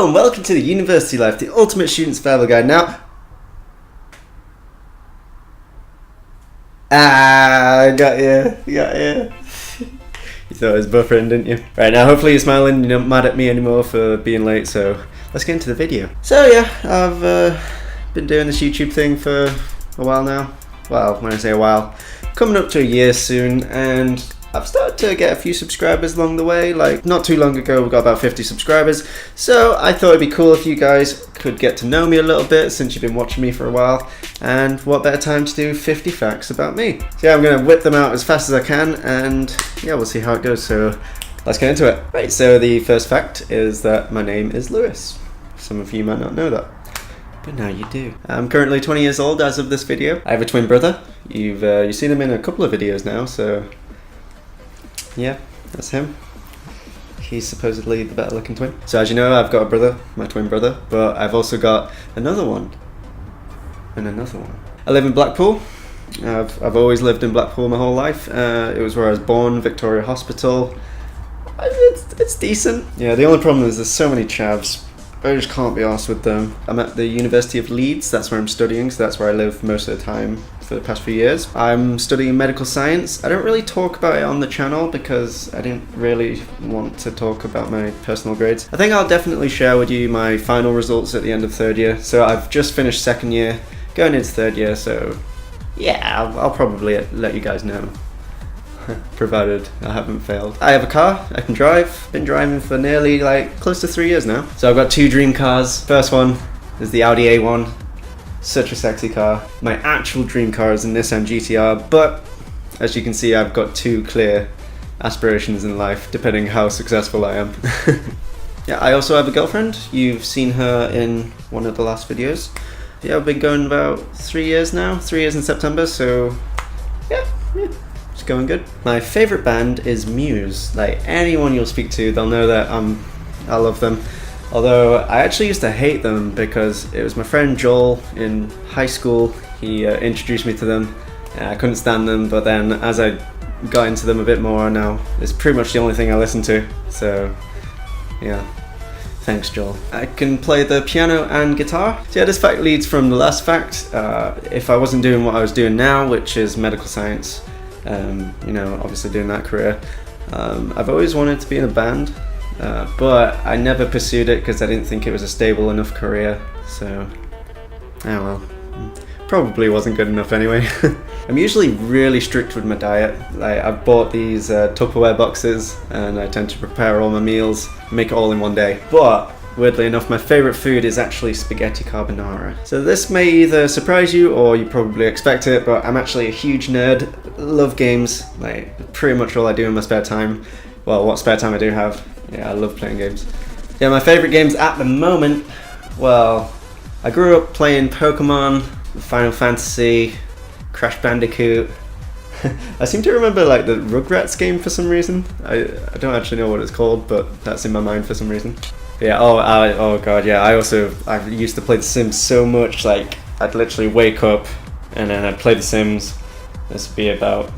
Hello and welcome to the University Life, the ultimate student survival guide. Now, got you. You thought it was buffering, didn't you? Right, now hopefully you're smiling, you're not mad at me anymore for being late, so let's get into the video. So yeah, I've been doing this YouTube thing for a while now. Well, when I say a while, coming up to a year soon, and I've started to get a few subscribers along the way. Like, not too long ago we got about 50 subscribers, so I thought it'd be cool if you guys could get to know me a little bit since you've been watching me for a while, and what better time to do 50 facts about me. So yeah, I'm going to whip them out as fast as I can, and yeah, we'll see how it goes, so let's get into it. Right, so the first fact is that my name is Lewis. Some of you might not know that, but now you do. I'm currently 20 years old as of this video. I have a twin brother. You've seen him in a couple of videos now, so yeah, that's him. He's supposedly the better looking twin. So as you know, I've got a brother, my twin brother, but I've also got another one and another one. I live in Blackpool. I've always lived in Blackpool my whole life. It was where I was born, Victoria Hospital. It's decent. Yeah, the only problem is there's so many chavs. I just can't be arsed with them. I'm at the University of Leeds, that's where I'm studying, so that's where I live most of the time for the past few years. I'm studying medical science. I don't really talk about it on the channel because I didn't really want to talk about my personal grades. I think I'll definitely share with you my final results at the end of third year. So I've just finished second year, going into third year, so yeah, I'll probably let you guys know. Provided I haven't failed. I have a car, I can drive. Been driving for nearly close to 3 years now. So I've got two dream cars. First one is the Audi A1. Such a sexy car. My actual dream car is a Nissan GTR, but as you can see, I've got two clear aspirations in life, depending how successful I am. Yeah, I also have a girlfriend. You've seen her in one of the last videos. Yeah, I've been going about 3 years now. 3 years in September, so yeah. It's going good. My favourite band is Muse. Like, anyone you'll speak to, they'll know that I love them. Although I actually used to hate them because it was my friend Joel in high school. He introduced me to them, and I couldn't stand them. But then as I got into them a bit more now, it's pretty much the only thing I listen to. So yeah, thanks Joel. I can play the piano and guitar. So yeah, this fact leads from the last fact. If I wasn't doing what I was doing now, which is medical science, obviously doing that career, I've always wanted to be in a band, but I never pursued it because I didn't think it was a stable enough career, so well, probably wasn't good enough anyway. I'm usually really strict with my diet. I've bought these Tupperware boxes, and I tend to prepare all my meals, make it all in one day. But weirdly enough, my favourite food is actually spaghetti carbonara. So this may either surprise you or you probably expect it, but I'm actually a huge nerd. Love games, pretty much all I do in my spare time. Well, what spare time I do have. Yeah, I love playing games. Yeah, my favourite games at the moment, well, I grew up playing Pokemon, Final Fantasy, Crash Bandicoot. I seem to remember the Rugrats game for some reason. I don't actually know what it's called, but that's in my mind for some reason. Yeah, oh god, yeah, I used to play The Sims so much. I'd literally wake up and then I'd play The Sims. This would be about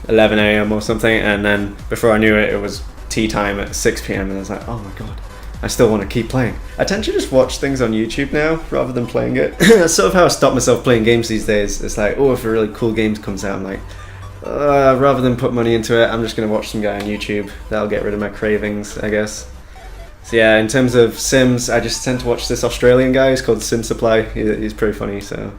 11 AM or something, and then before I knew it, it was tea time at 6 PM, and I was like, oh my god, I still want to keep playing. I tend to just watch things on YouTube now rather than playing it. That's sort of how I stop myself playing games these days. It's like, oh, if a really cool game comes out, I'm like, rather than put money into it, I'm just going to watch some guy on YouTube. That'll get rid of my cravings, I guess. So yeah, in terms of Sims, I just tend to watch this Australian guy. He's called Sim Supply. He's pretty funny. So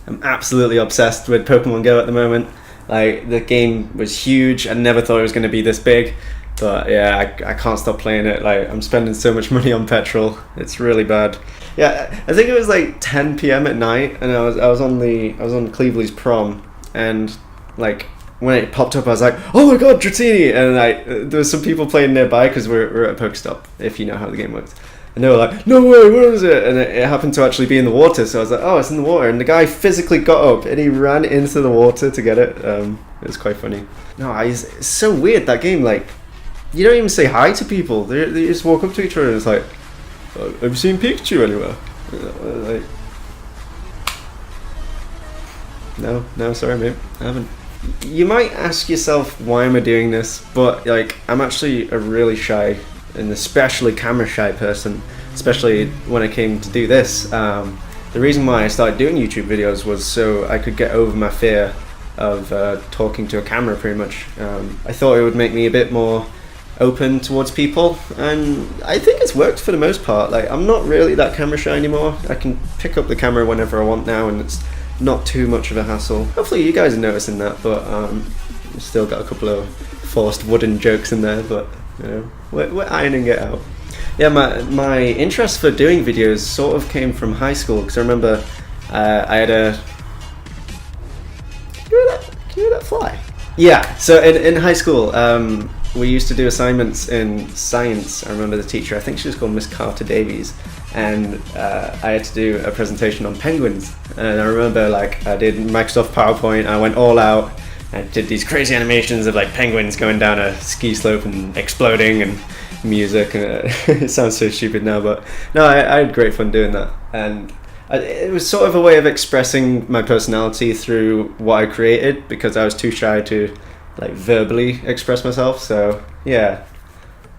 I'm absolutely obsessed with Pokemon Go at the moment. The game was huge. I never thought it was going to be this big, but yeah, I can't stop playing it. I'm spending so much money on petrol. It's really bad. Yeah, I think it was 10 PM at night, and I was on Cleveley's prom, and when it popped up, I was like, oh my god, Dratini! And there was some people playing nearby because we're at a Pokestop, if you know how the game works. And they were like, no way, where is it? And it happened to actually be in the water, so I was like, oh, it's in the water. And the guy physically got up and he ran into the water to get it. It was quite funny. No, it's so weird, that game. You don't even say hi to people. They just walk up to each other and it's like, have you seen Pikachu anywhere? No, sorry mate, I haven't. You might ask yourself, why am I doing this? But I'm actually a really shy and especially camera shy person. especially when I came to do this. The reason why I started doing YouTube videos was so I could get over my fear of talking to a camera, pretty much. I thought it would make me a bit more open towards people, and I think it's worked for the most part. Like, I'm not really that camera shy anymore. I can pick up the camera whenever I want now, and it's not too much of a hassle. Hopefully you guys are noticing that, but still got a couple of forced wooden jokes in there, but you know, we're ironing it out. Yeah, my interest for doing videos sort of came from high school, because I remember I had a... Can you hear that fly? Yeah, so in high school, we used to do assignments in science. I remember the teacher, I think she was called Miss Carter Davies, and I had to do a presentation on penguins. And I remember, like, I did Microsoft PowerPoint, I went all out, I did these crazy animations of like penguins going down a ski slope and exploding, and music, and it sounds so stupid now, but no, I had great fun doing that, and it was sort of a way of expressing my personality through what I created, because I was too shy to like verbally express myself. So yeah,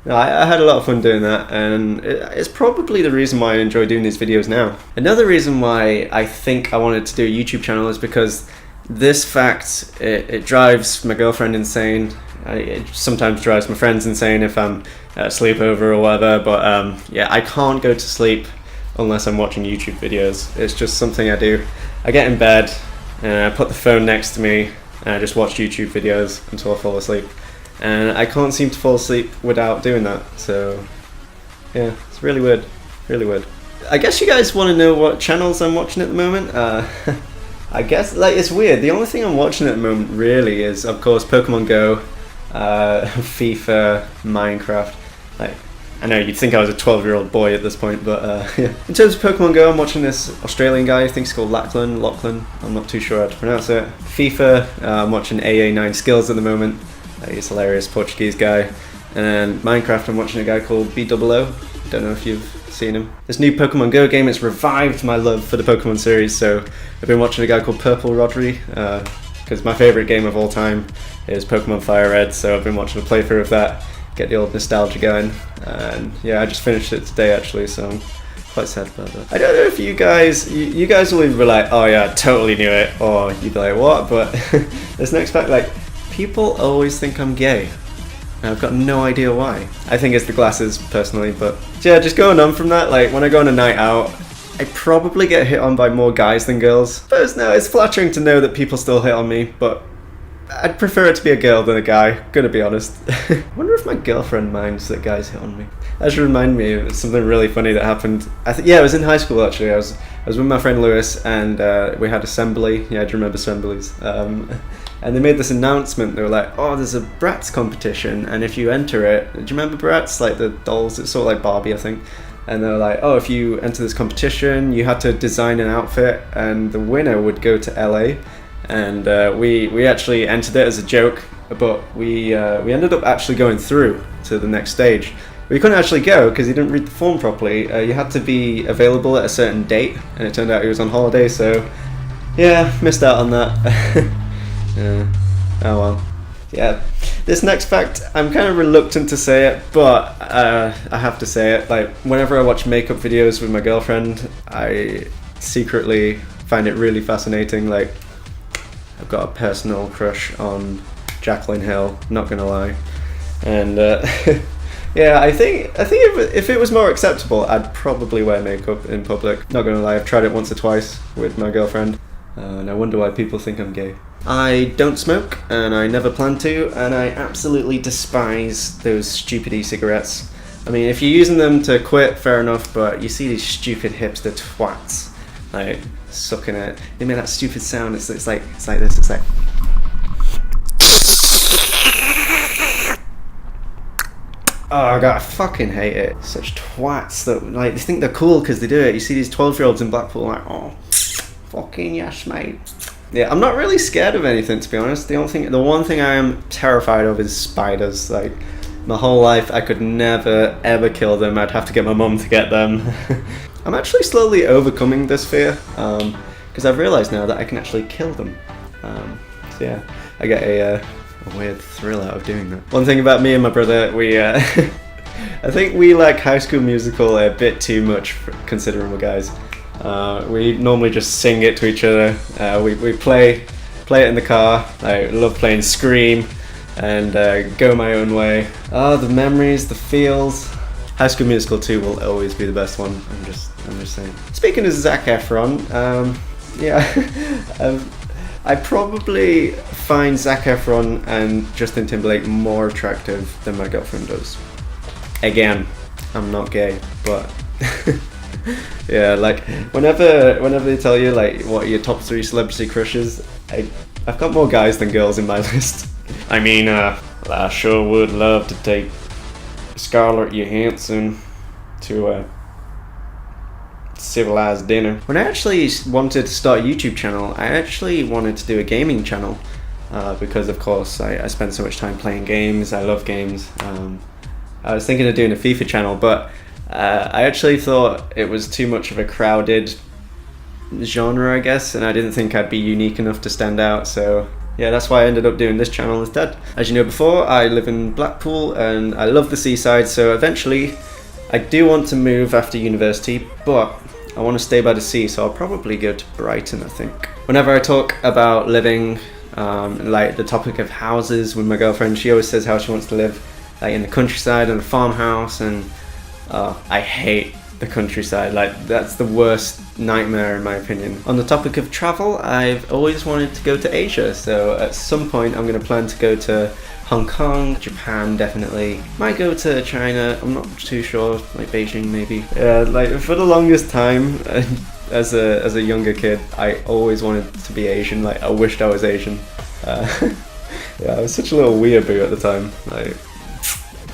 no, I had a lot of fun doing that, and it's probably the reason why I enjoy doing these videos now. Another reason why I think I wanted to do a YouTube channel is because this fact, it drives my girlfriend insane. It sometimes drives my friends insane if I'm at a sleepover or whatever, but yeah, I can't go to sleep unless I'm watching YouTube videos. It's just something I do. I get in bed and I put the phone next to me and I just watch YouTube videos until I fall asleep, and I can't seem to fall asleep without doing that. So yeah, it's really weird, really weird. I guess you guys want to know what channels I'm watching at the moment. I guess, like, it's weird. The only thing I'm watching at the moment really is, of course, Pokemon Go, FIFA, Minecraft. Like, I know you'd think I was a 12-year-old boy at this point, but yeah. In terms of Pokemon Go, I'm watching this Australian guy, I think he's called Lachlan, I'm not too sure how to pronounce it. FIFA, I'm watching AA9 Skills at the moment. He's a hilarious Portuguese guy. And Minecraft, I'm watching a guy called BOO. I don't know if you've seen him. This new Pokemon Go game, it's revived my love for the Pokemon series, so I've been watching a guy called Purple Rodri, because my favourite game of all time is Pokemon Fire Red, so I've been watching a playthrough of that, get the old nostalgia going, and yeah, I just finished it today actually, so I'm quite sad about that. I don't know if you guys will either be like, oh yeah, I totally knew it, or you'd be like, what? But this next fact, like, people always think I'm gay. I've got no idea why. I think it's the glasses, personally, but yeah, just going on from that, like, when I go on a night out, I probably get hit on by more guys than girls. But no, it's flattering to know that people still hit on me, but I'd prefer it to be a girl than a guy, gonna be honest. I wonder if my girlfriend minds that guys hit on me. That should remind me of something really funny that happened. Yeah, it was in high school actually. I was with my friend Lewis, and we had assembly. Yeah, do you remember assemblies? And they made this announcement. They were like, oh, there's a Bratz competition, and if you enter it, do you remember Bratz? Like the dolls, it's sort of like Barbie, I think. And they were like, oh, if you enter this competition, you had to design an outfit, and the winner would go to LA. And we actually entered it as a joke, but we ended up actually going through to the next stage. We couldn't actually go because he didn't read the form properly. You had to be available at a certain date, and it turned out he was on holiday, so yeah, missed out on that. Yeah. Oh well. Yeah. This next fact, I'm kind of reluctant to say it, but I have to say it. Like, whenever I watch makeup videos with my girlfriend, I secretly find it really fascinating. Like, I've got a personal crush on Jaclyn Hill, not gonna lie. And yeah, I think if it was more acceptable, I'd probably wear makeup in public. Not gonna lie, I've tried it once or twice with my girlfriend, and I wonder why people think I'm gay. I don't smoke, and I never plan to, and I absolutely despise those stupid e-cigarettes. I mean, if you're using them to quit, fair enough, but you see these stupid hipster twats, like, sucking it. They make that stupid sound, it's like this, it's like... Oh god, I fucking hate it. Such twats that, like, they think they're cool because they do it. You see these 12-year-olds in Blackpool like, oh, fucking yes, mate. Yeah, I'm not really scared of anything, to be honest. The one thing I am terrified of is spiders. Like, my whole life I could never ever kill them. I'd have to get my mum to get them. I'm actually slowly overcoming this fear, because I've realised now that I can actually kill them. So yeah, I get a weird thrill out of doing that. One thing about me and my brother, we I think we like High School Musical a bit too much considering we're guys. We normally just sing it to each other. We play it in the car. I love playing Scream and Go My Own Way. The memories, the feels. High School Musical 2 will always be the best one. I'm just saying. Speaking of Zac Efron, I probably find Zac Efron and Justin Timberlake more attractive than my girlfriend does. Again, I'm not gay, but yeah, like whenever they tell you like what are your top 3 celebrity crushes, I've got more guys than girls in my list. I mean, I sure would love to take Scarlett Johansson to a civilized dinner. When I actually wanted to start a YouTube channel, I actually wanted to do a gaming channel because of course I spend so much time playing games. I love games. I was thinking of doing a FIFA channel, but I actually thought it was too much of a crowded genre, I guess, and I didn't think I'd be unique enough to stand out, so yeah, that's why I ended up doing this channel instead. As you know before, I live in Blackpool and I love the seaside, so eventually I do want to move after university, but I want to stay by the sea, so I'll probably go to Brighton, I think. Whenever I talk about living, like the topic of houses with my girlfriend, she always says how she wants to live like in the countryside and a farmhouse, and I hate the countryside. Like, that's the worst nightmare in my opinion. On the topic of travel, I've always wanted to go to Asia, so at some point I'm going to plan to go to Hong Kong, Japan definitely. Might go to China, I'm not too sure, like Beijing maybe. Yeah, like for the longest time, as a younger kid, I always wanted to be Asian. Like, I wished I was Asian. Yeah, I was such a little weeaboo at the time. Like,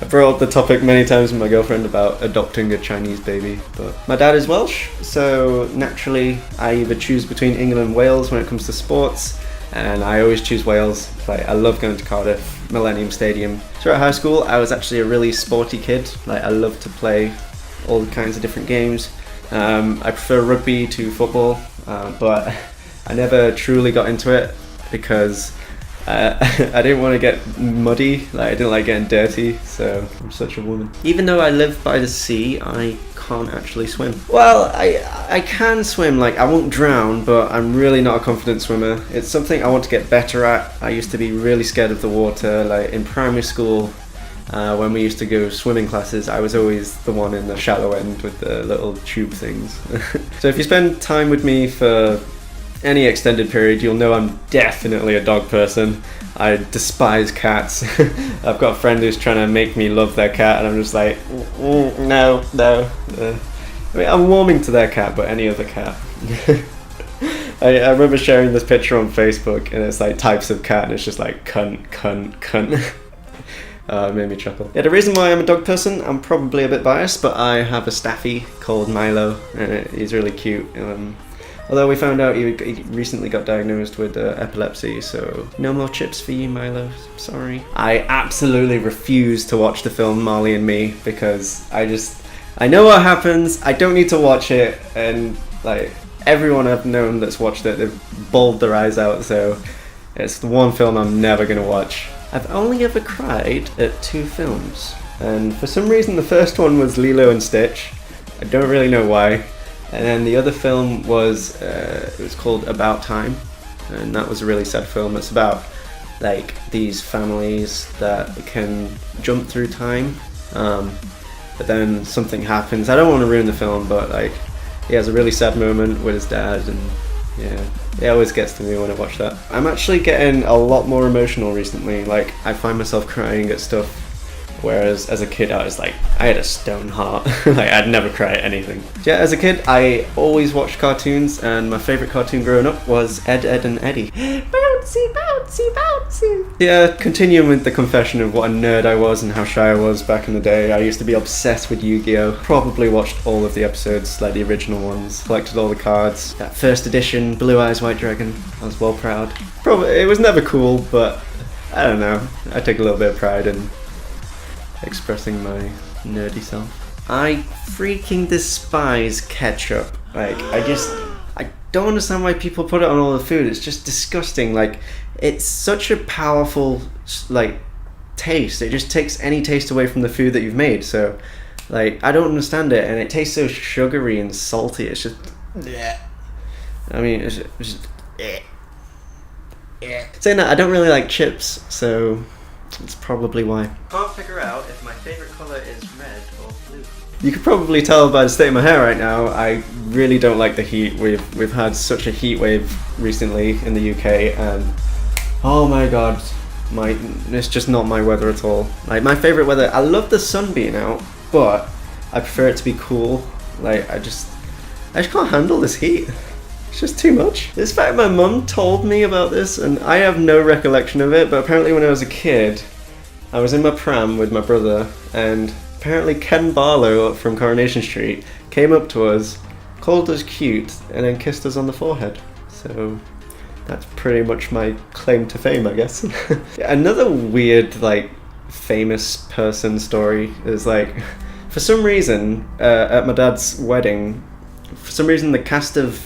I brought up the topic many times with my girlfriend about adopting a Chinese baby, but my dad is Welsh, so naturally I either choose between England and Wales when it comes to sports, and I always choose Wales. Like, I love going to Cardiff, Millennium Stadium. Throughout high school, I was actually a really sporty kid. Like, I loved to play all kinds of different games. I prefer rugby to football, but I never truly got into it because I didn't want to get muddy. Like, I didn't like getting dirty, so I'm such a woman. Even though I live by the sea, I can't actually swim. Well, I can swim, like I won't drown, but I'm really not a confident swimmer. It's something I want to get better at. I used to be really scared of the water. Like in primary school, when we used to go swimming classes, I was always the one in the shallow end with the little tube things. So if you spend time with me for any extended period, you'll know I'm definitely a dog person. I despise cats. I've got a friend who's trying to make me love their cat, and I'm just like, no. I mean, I'm warming to their cat, but any other cat. I remember sharing this picture on Facebook, and it's like types of cat, and it's just like cunt. It made me chuckle. Yeah, the reason why I'm a dog person, I'm probably a bit biased, but I have a staffy called Milo, and he's really cute. Although we found out he recently got diagnosed with epilepsy, so no more chips for you, Milo. Sorry. I absolutely refuse to watch the film Marley and Me because I know what happens. I don't need to watch it, and like everyone I've known that's watched it, they've bawled their eyes out. So it's the one film I'm never gonna watch. I've only ever cried at 2 films, and for some reason the first one was Lilo and Stitch. I don't really know why. And then the other film was, it was called About Time, and that was a really sad film. It's about like these families that can jump through time, but then something happens. I don't want to ruin the film, but like he has a really sad moment with his dad, and yeah, it always gets to me when I watch that. I'm actually getting a lot more emotional recently. Like, I find myself crying at stuff. Whereas as a kid, I was like, I had a stone heart. Like, I'd never cry at anything. Yeah, as a kid, I always watched cartoons, and my favourite cartoon growing up was Ed, Edd and Eddy. Bouncy, bouncy, bouncy. Yeah, continuing with the confession of what a nerd I was and how shy I was back in the day, I used to be obsessed with Yu-Gi-Oh! Probably watched all of the episodes, like the original ones, collected all the cards. That first edition, Blue Eyes White Dragon, I was well proud. Probably, it was never cool, but I don't know. I take a little bit of pride in expressing my nerdy self. I freaking despise ketchup. Like, I don't understand why people put it on all the food. It's just disgusting. Like, it's such a powerful, like, taste. It just takes any taste away from the food that you've made. So like, I don't understand it, and it tastes so sugary and salty. It's just, I mean, it's just saying that, I don't really like chips, so that's probably why. Can't figure out if my favorite color is red or blue. You could probably tell by the state of my hair right now, I really don't like the heat. We've had such a heat wave recently in the UK, and oh my god, it's just not my weather at all. Like, my favorite weather, I love the sun being out, but I prefer it to be cool. Like, I just can't handle this heat. It's just too much. In fact, my mum told me about this, and I have no recollection of it, but apparently when I was a kid, I was in my pram with my brother, and apparently Ken Barlow from Coronation Street came up to us, called us cute, and then kissed us on the forehead. So that's pretty much my claim to fame, I guess. Another weird, like, famous person story is, like, for some reason, at my dad's wedding, for some reason the cast of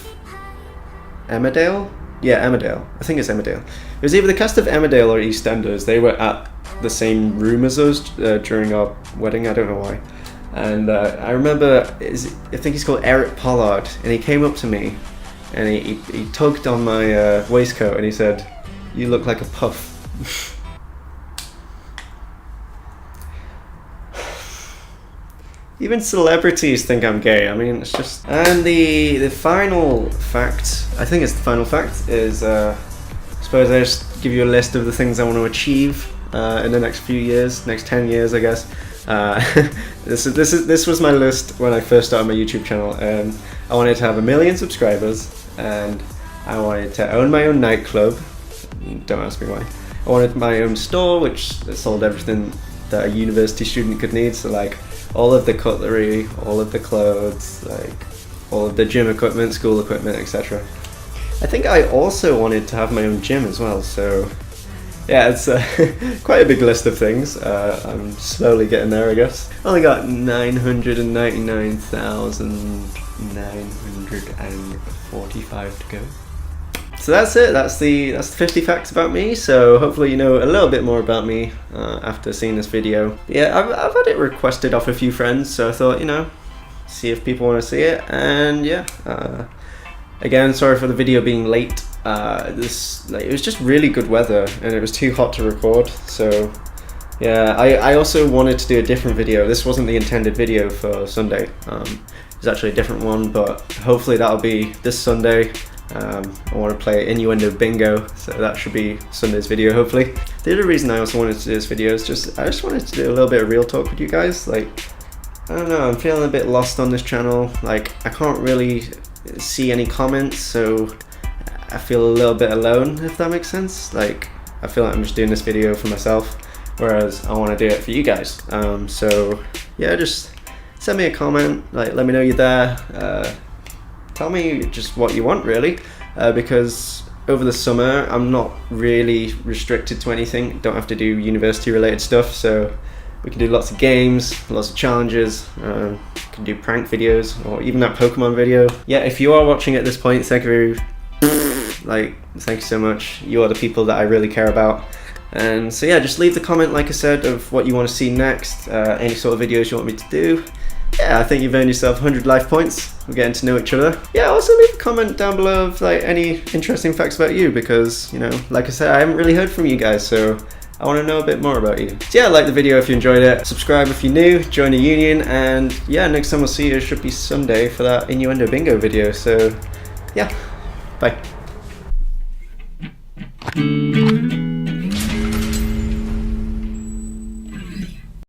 Emmerdale? Yeah, Emmerdale. I think it's Emmerdale. It was either the cast of Emmerdale or EastEnders. They were at the same room as us during our wedding. I don't know why. And I remember, I think he's called Eric Pollard, and he came up to me and he tugged on my waistcoat and he said, "You look like a puff." Even celebrities think I'm gay. I mean, it's just... And the final fact, I think it's the final fact, is I suppose I just give you a list of the things I want to achieve in the next few years, next 10 years, I guess. This was my list when I first started my YouTube channel. I wanted to have 1 million subscribers, and I wanted to own my own nightclub. Don't ask me why. I wanted my own store, which sold everything that a university student could need. So, like, all of the cutlery, all of the clothes, like all of the gym equipment, school equipment, etc. I think I also wanted to have my own gym as well, so yeah, it's quite a big list of things. I'm slowly getting there, I guess. Only got 999,945 to go. So that's it. That's the 50 facts about me. So hopefully you know a little bit more about me after seeing this video. Yeah, I've had it requested off a few friends, so I thought, you know, see if people want to see it. And yeah, again, sorry for the video being late. It was just really good weather, and it was too hot to record. So yeah, I also wanted to do a different video. This wasn't the intended video for Sunday. It's actually a different one, but hopefully that'll be this Sunday. I want to play Innuendo Bingo, so that should be Sunday's video, hopefully. The other reason I also wanted to do this video is I just wanted to do a little bit of real talk with you guys. Like, I don't know, I'm feeling a bit lost on this channel. Like, I can't really see any comments, so I feel a little bit alone, if that makes sense. Like, I feel like I'm just doing this video for myself, whereas I want to do it for you guys. So yeah, just send me a comment, like, let me know you're there. Tell me just what you want, really, because over the summer I'm not really restricted to anything. Don't have to do university related stuff, so we can do lots of games, lots of challenges, can do prank videos, or even that Pokemon video. Yeah, if you are watching at this point, thank you so much. You are the people that I really care about. And so yeah, just leave the comment, like I said, of what you want to see next, any sort of videos you want me to do. Yeah, I think you've earned yourself 100 life points. We're getting to know each other. Yeah, also leave a comment down below of like any interesting facts about you, because, you know, like I said, I haven't really heard from you guys, so I want to know a bit more about you. So yeah, like the video if you enjoyed it, subscribe if you're new, join a union, and yeah, next time we'll see you should be Sunday for that Innuendo Bingo video. So yeah, bye.